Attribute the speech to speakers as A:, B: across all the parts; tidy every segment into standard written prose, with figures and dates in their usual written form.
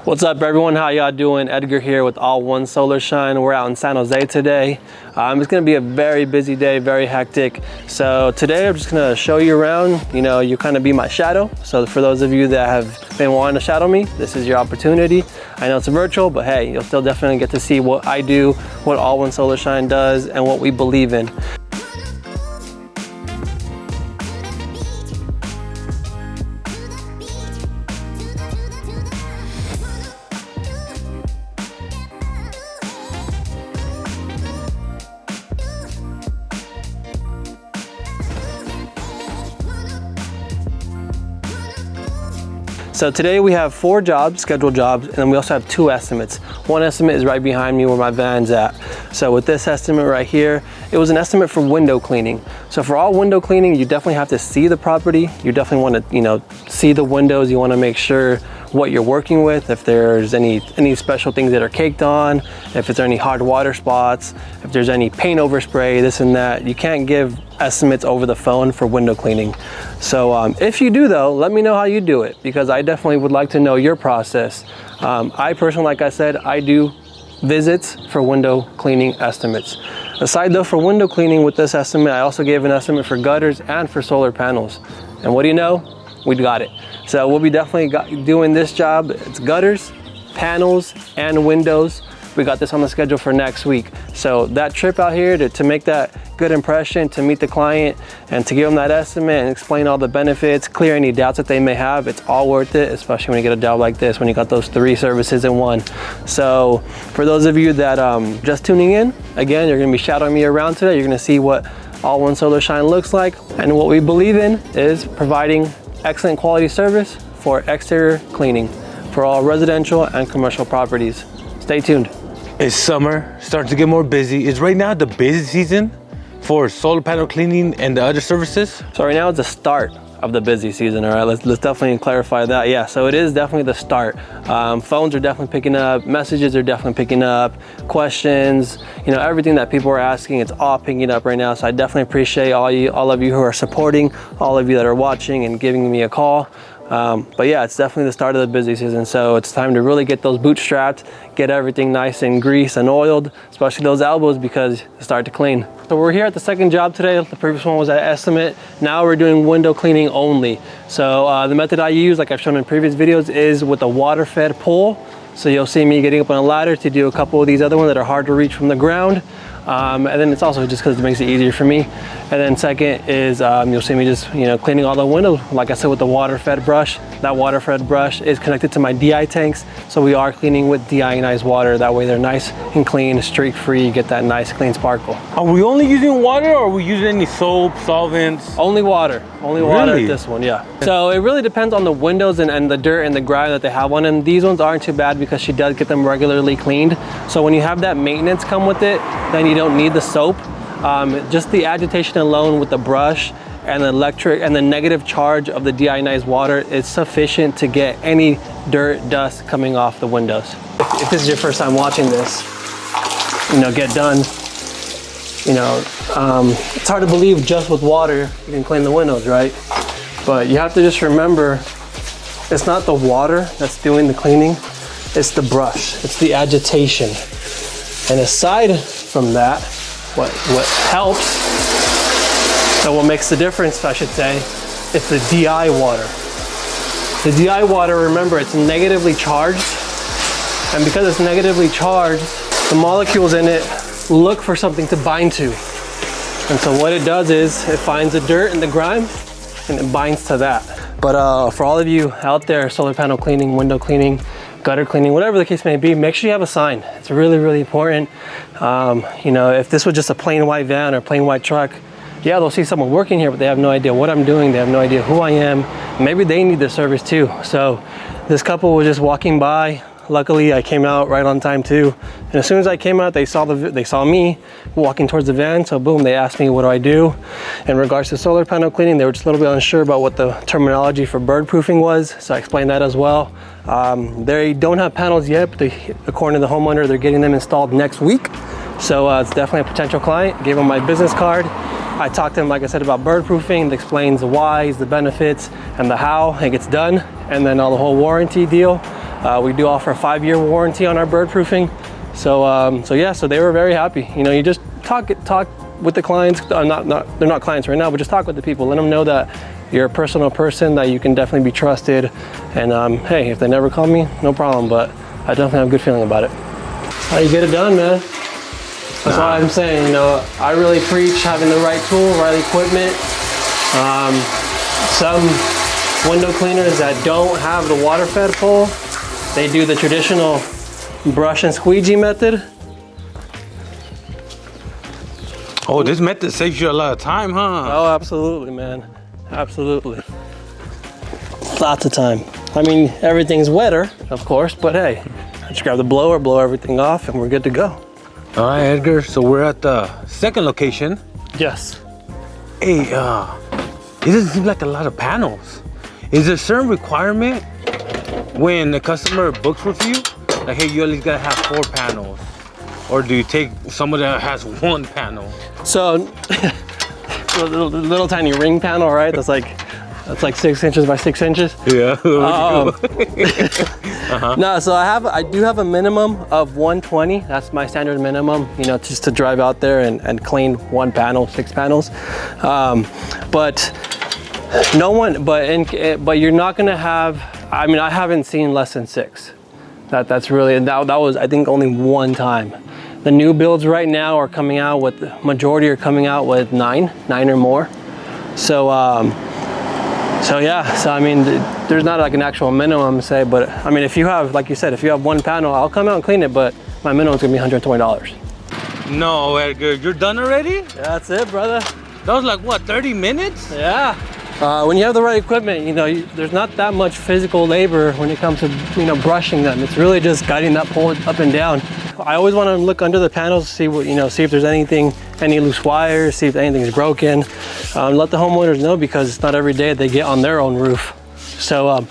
A: What's up, everyone? How y'all doing? Edgar here with All One Solar Shine. We're out in San Jose today. It's going to be a very busy day, very hectic. So today I'm just going to show you around. You kind of be my shadow. So for those of you that have been wanting to shadow me, this is your opportunity. I know it's virtual, but hey, you'll still definitely get to see what I do, what All One Solar Shine does, and what we believe in. So today we have 4 jobs, scheduled jobs, and then we also have 2 estimates. One estimate is right behind me where my van's at. So with this estimate right here, it was an estimate for window cleaning. So for all window cleaning, you definitely have to see the property. You definitely want to, see the windows. You want to make sure what you're working with, if there's any special things that are caked on, if it's any hard water spots, if there's any paint overspray, this and that. You can't give estimates over the phone for window cleaning. So if you do though, let me know how you do it, because I definitely would like to know your process. I personally, like I said, I do visits for window cleaning estimates. Aside though for window cleaning with this estimate, I also gave an estimate for gutters and for solar panels. And what do you know? We got it. So we'll be definitely doing this job. It's gutters, panels, and windows. We got this on the schedule for next week. So that trip out here to make that good impression, to meet the client and to give them that estimate and explain all the benefits, clear any doubts that they may have, it's all worth it, especially when you get a job like this, when you got those 3 services in one. So for those of you that just tuning in, again, you're gonna be shadowing me around today. You're gonna see what All One Solar Shine looks like. And what we believe in is providing excellent quality service for exterior cleaning for all residential and commercial properties. Stay tuned.
B: It's summer, starting to get more busy. Is right now the busy season for solar panel cleaning and the other services?
A: So right now it's the start of the busy season. All right, let's definitely clarify that. Yeah, so it is definitely the start. Phones are definitely picking up, messages are definitely picking up, questions, everything that people are asking, it's all picking up right now. So I definitely appreciate all of you who are supporting, all of you that are watching and giving me a call. But yeah, it's definitely the start of the busy season. So it's time to really get those boots strapped, get everything nice and greased and oiled, especially those elbows, because it's start to clean. So we're here at the second job today. The previous one was at estimate. Now we're doing window cleaning only. So the method I use, like I've shown in previous videos, is with a water-fed pole. So you'll see me getting up on a ladder to do a couple of these other ones that are hard to reach from the ground. And then it's also just because it makes it easier for me. And then second is you'll see me just cleaning all the windows, like I said, with the water-fed brush. That water-fed brush is connected to my DI tanks, so we are cleaning with deionized water. That way they're nice and clean, streak-free. You get that nice clean sparkle.
B: Are we only using water, or are we using any soap, solvents?
A: Only water. Only water at this one, yeah. So it really depends on the windows and the dirt and the grime that they have on them. These ones aren't too bad because she does get them regularly cleaned. So when you have that maintenance come with it, then you don't need the soap. Just the agitation alone with the brush and the electric and the negative charge of the deionized water is sufficient to get any dirt, dust coming off the windows. If this is your first time watching this, get done. It's hard to believe just with water you can clean the windows, right? But you have to just remember, it's not the water that's doing the cleaning, it's the brush, it's the agitation. And aside from that, what helps, so what makes the difference, I should say, it's the DI water. The DI water, remember, it's negatively charged. And because it's negatively charged, the molecules in it look for something to bind to. And so what it does is it finds the dirt and the grime and it binds to that. But for all of you out there, solar panel cleaning, window cleaning, gutter cleaning, whatever the case may be, make sure you have a sign. It's really, really important. If this was just a plain white van or plain white truck, yeah, they'll see someone working here, but they have no idea what I'm doing. They have no idea who I am. Maybe they need this service too. So this couple was just walking by. Luckily, I came out right on time too. And as soon as I came out, they saw me walking towards the van. So boom, they asked me, what do I do? In regards to solar panel cleaning, they were just a little bit unsure about what the terminology for bird proofing was. So I explained that as well. They don't have panels yet, but according to the homeowner, they're getting them installed next week. So it's definitely a potential client. Gave them my business card. I talked to him, like I said, about bird proofing. It explains the whys, the benefits, and the how it gets done, and then all the whole warranty deal. We do offer a 5-year warranty on our bird proofing. So they were very happy. You know, you just talk with the clients. They're not clients right now, but just talk with the people. Let them know that you're a personal person, that you can definitely be trusted. And hey, if they never call me, no problem. But I definitely have a good feeling about it. How you get it done, man? That's why I'm saying, you know, I really preach having the right tool, right equipment. Some window cleaners that don't have the water fed pole, they do the traditional brush and squeegee method.
B: Oh, this method saves you a lot of time, huh?
A: Oh, absolutely, man. Absolutely. Lots of time. I mean, everything's wetter, of course, but hey, just grab the blower, blow everything off, and we're good to go.
B: All right, Edgar, so we're at the second location.
A: Yes.
B: Hey, it doesn't seem like a lot of panels. Is there a certain requirement when a customer books with you? Like, hey, you at least gotta have 4 panels. Or do you take someone that has 1 panel? So,
A: the little tiny ring panel, right? That's like 6 inches by 6 inches.
B: Yeah.
A: No, so I do have a minimum of 120. That's my standard minimum, you know, just to drive out there and clean 1 panel, 6 panels. But you're not gonna have, I mean, I haven't seen less than 6. That was, I think, only 1 time. The new builds right now are coming out with, majority are coming out with 9 or more. So yeah, so I mean, there's not like an actual minimum, say, but I mean, if you have, like you said, if you have 1 panel, I'll come out and clean it, but my minimum is gonna be $120.
B: No, Edgar, you're done already?
A: That's it, brother.
B: That was like, what, 30 minutes?
A: Yeah. When you have the right equipment, you know, there's not that much physical labor when it comes to, you know, brushing them. It's really just guiding that pole up and down. I always want to look under the panels, see what, you know, see if there's any loose wires, see if anything's broken. Let the homeowners know, because it's not every day they get on their own roof. So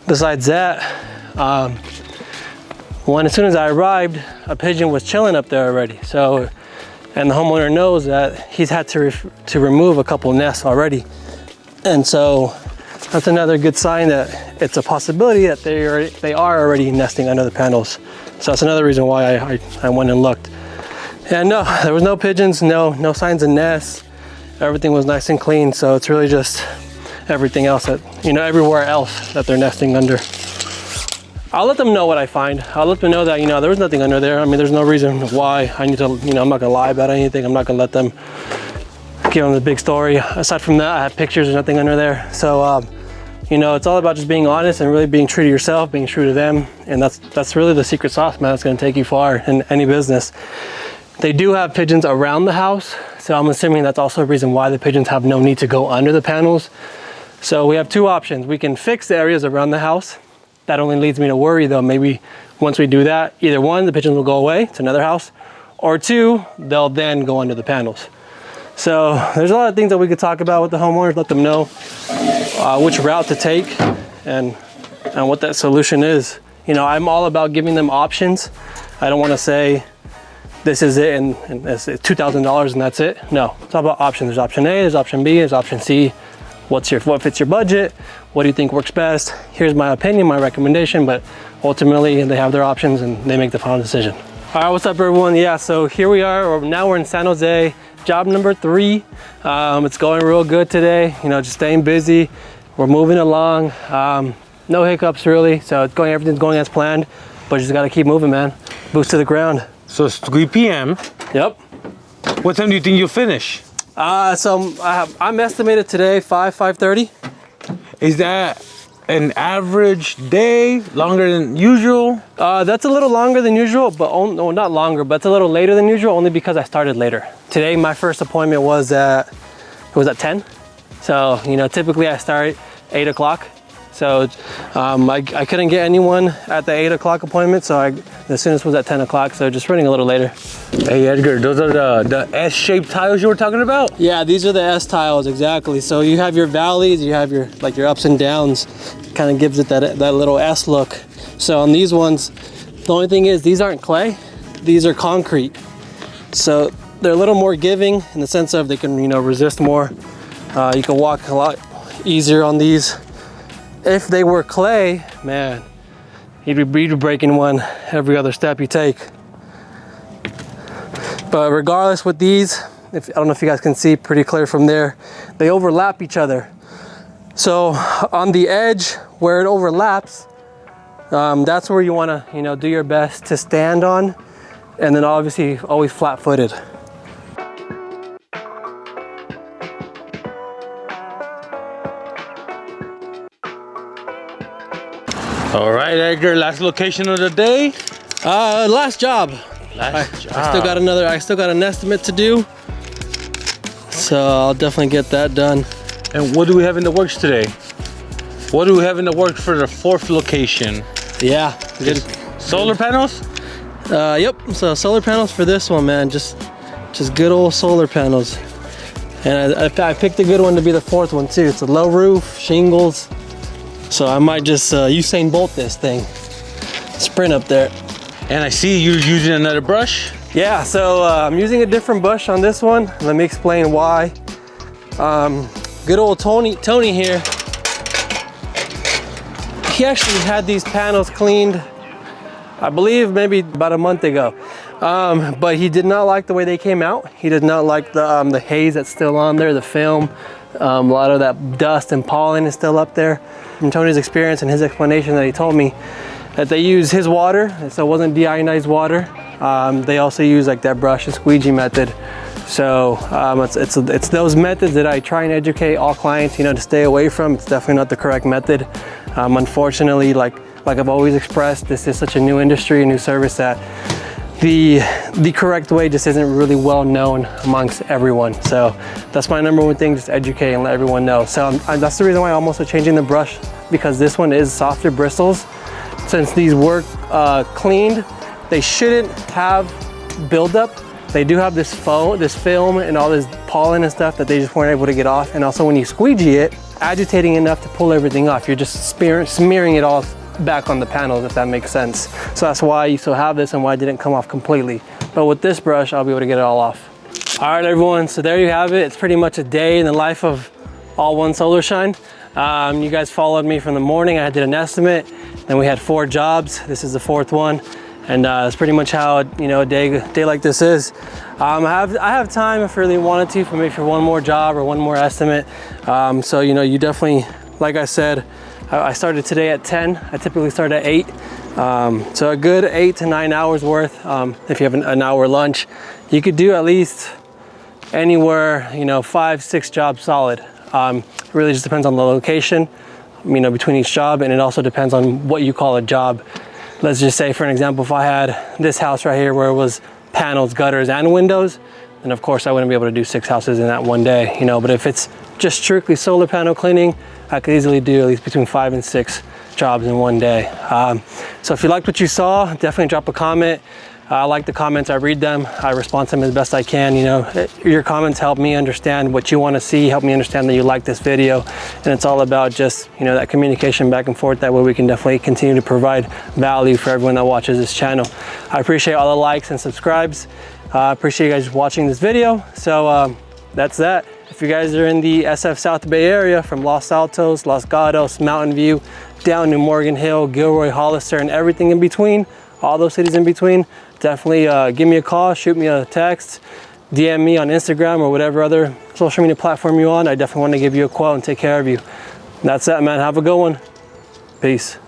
A: besides that, as soon as I arrived, a pigeon was chilling up there already. So, and the homeowner knows that he's had to remove a couple nests already. And so that's another good sign that it's a possibility that they are already nesting under the panels. So that's another reason why I went and looked. And no, there was no pigeons, no signs of nests. Everything was nice and clean. So it's really just everything else that, you know, everywhere else that they're nesting under. I'll let them know what I find. I'll let them know that, you know, there was nothing under there. I mean, there's no reason why I need to, you know, I'm not gonna lie about anything. I'm not gonna let them give them the big story. Aside from that, I have pictures, there's nothing under there. So, you know, it's all about just being honest and really being true to yourself, being true to them. And that's really the secret sauce, man. That's gonna take you far in any business. They do have pigeons around the house. So I'm assuming that's also a reason why the pigeons have no need to go under the panels. So we have 2 options. We can fix the areas around the house. That only leads me to worry though, maybe once we do that, either 1, the pigeons will go away to another house, or 2, they'll then go under the panels. So there's a lot of things that we could talk about with the homeowners, let them know which route to take and what that solution is. You know, I'm all about giving them options. I don't want to say this is it and it's $2,000 and that's it. No, it's all about options. There's option A, there's option B, there's option C. What fits your budget? What do you think works best? Here's my opinion, my recommendation, but ultimately they have their options and they make the final decision. All right, what's up everyone? Yeah, so here we are, now we're in San Jose. Job number 3. It's going real good today. You know, just staying busy. We're moving along. No hiccups really. So everything's going as planned, but you just gotta keep moving, man. Boots to the ground.
B: So it's 3 p.m.
A: Yep.
B: What time do you think you'll finish?
A: So I'm estimated today 5:30.
B: Is that an average day, longer than usual?
A: That's a little longer than usual, but no, not longer, but it's a little later than usual only because I started later. Today, my first appointment was at 10. So, you know, typically I start 8 o'clock. So I couldn't get anyone at the 8 o'clock appointment, so the soonest was at 10 o'clock, so just running a little later.
B: Hey Edgar, those are the S-shaped tiles you were talking about?
A: Yeah, these are the S tiles, exactly. So you have your valleys, you have your ups and downs, kind of gives it that little S look. So on these ones, the only thing is these aren't clay, these are concrete. So they're a little more giving in the sense of they can, you know, resist more. You can walk a lot easier on these. If they were clay, man, you'd be breaking one every other step you take. But regardless with these, I don't know if you guys can see pretty clear from there, they overlap each other. So on the edge where it overlaps, that's where you want to, you know, do your best to stand on, and then obviously always flat-footed.
B: All right, Edgar, last location of the day.
A: Last job.
B: Last job.
A: I still got an estimate to do. So I'll definitely get that done.
B: And what do we have in the works today? What do we have in the works for the 4th location?
A: Yeah. Good.
B: Solar panels?
A: Yep. So solar panels for this one, man. Just good old solar panels. And I picked a good one to be the 4th one too. It's a low roof, shingles. So I might just Usain Bolt this thing. Sprint up there.
B: And I see you're using another brush.
A: Yeah, so I'm using a different brush on this one. Let me explain why. Good old Tony here. He actually had these panels cleaned, I believe maybe about a month ago. But he did not like the way they came out. He did not like the haze that's still on there, the film. A lot of that dust and pollen is still up there. From Tony's experience and his explanation that he told me, that they use his water, so it wasn't deionized water. They also use like that brush and squeegee method. So it's those methods that I try and educate all clients, you know, to stay away from. It's definitely not the correct method. Unfortunately, like I've always expressed, this is such a new industry, a new service, that the correct way just isn't really well known amongst everyone. So that's my number one thing, just educate and let everyone know. So that's the reason why I'm also changing the brush, because this one is softer bristles. Since these were cleaned, they shouldn't have buildup. They do have this film and all this pollen and stuff that they just weren't able to get off. And also when you squeegee it, agitating enough to pull everything off. You're just smearing it all back on the panels, if that makes sense. So that's why you still have this and why it didn't come off completely. But with this brush, I'll be able to get it all off. All right, everyone, so there you have it. It's pretty much a day in the life of All One Solar Shine. You guys followed me from the morning. I did an estimate, and we had 4 jobs. This is the 4th one, and that's pretty much how, you know, a day like this is. I have time if I really wanted to, for maybe for one more job or one more estimate. So you know, you definitely, like I said, I started today at 10. I typically start at 8. So a good 8 to 9 hours worth. If you have an hour lunch, you could do at least anywhere, you know, 5-6 jobs solid. It really just depends on the location, you know, between each job, and it also depends on what you call a job. Let's just say, for an example, if I had this house right here where it was panels, gutters, and windows, then of course I wouldn't be able to do 6 houses in that one day, you know. But if it's just strictly solar panel cleaning, I could easily do at least between 5 and 6 jobs in one day. So if you liked what you saw, definitely drop a comment. I like the comments, I read them, I respond to them as best I can. You know, your comments help me understand what you want to see, help me understand that you like this video, and it's all about just, you know, that communication back and forth. That way we can definitely continue to provide value for everyone that watches this channel. I appreciate all the likes and subscribes. I appreciate you guys watching this video. So that's that. If you guys are in the SF South Bay area, from Los Altos, Los Gatos, Mountain View, down to Morgan Hill, Gilroy, Hollister, and everything in between, all those cities in between, definitely give me a call, shoot me a text, DM me on Instagram or whatever other social media platform you're on. I definitely want to give you a quote and take care of you. And that's that, man. Have a good one. Peace.